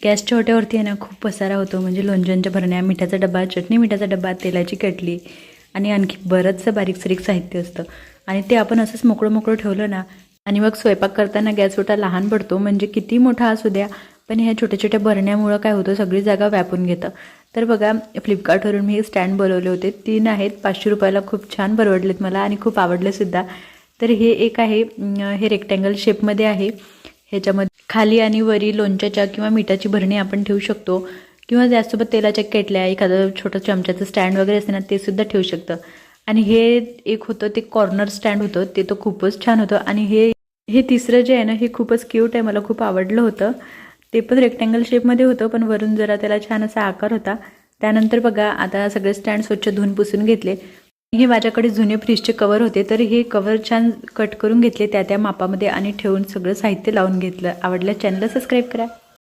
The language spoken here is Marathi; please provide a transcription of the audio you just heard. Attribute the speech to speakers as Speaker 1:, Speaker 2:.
Speaker 1: गॅसच्या ओट्यावरती आहे ना खूप पसारा होतो, म्हणजे लोणच्यांच्या भरण्या, मिठाचा डबा, चटणी मिठाचा डबा, तेलाची केटली आणि आणखी बरंचसं बारीक साहित्य असतं. आणि ते आपण असंच मोकळं मोकळं ठेवलं ना आणि मग स्वयंपाक करताना गॅस ओटा लहान पडतो, म्हणजे किती मोठा असू द्या, पण ह्या छोट्या छोट्या भरण्यामुळं काय होतं, सगळी जागा व्यापून घेतं. तर बघा, फ्लिपकार्टवरून मी स्टँड बोलवले होते, 3 आहेत, 500 रुपयाला. खूप छान परवडलेत मला आणि खूप आवडलेसुद्धा. तर हे एक आहे, हे रेक्टँगल शेपमध्ये आहे. ह्याच्यामध्ये खाली आणि वरी लोणच्याच्या किंवा मिठाची भरणी आपण ठेवू शकतो, किंवा त्यासोबत तेलाच्या केटल्या, एखादं छोटं चमच्याचं स्टँड वगैरे असते ना, ते सुद्धा ठेवू शकतं. आणि हे एक होतं ते कॉर्नर स्टँड होतं, ते तर खूपच छान होतं. आणि हे हे तिसरं जे आहे ना, हे खूपच क्यूट आहे, मला खूप आवडलं होतं. ते पण रेक्टँगल शेपमध्ये होतं, पण वरून जरा त्याला छान असा आकार होता. त्यानंतर बघा, आता सगळे स्टँड स्वच्छ धुवून पुसून घेतले. हे माझ्याकडे जुने फ्रीजचे कवर होते, तर हे कवर छान कट करून घेतले त्या मापामध्ये आणि ठेवून सगळं साहित्य लावून घेतलं. आवडलं चॅनलला सबस्क्राईब करा.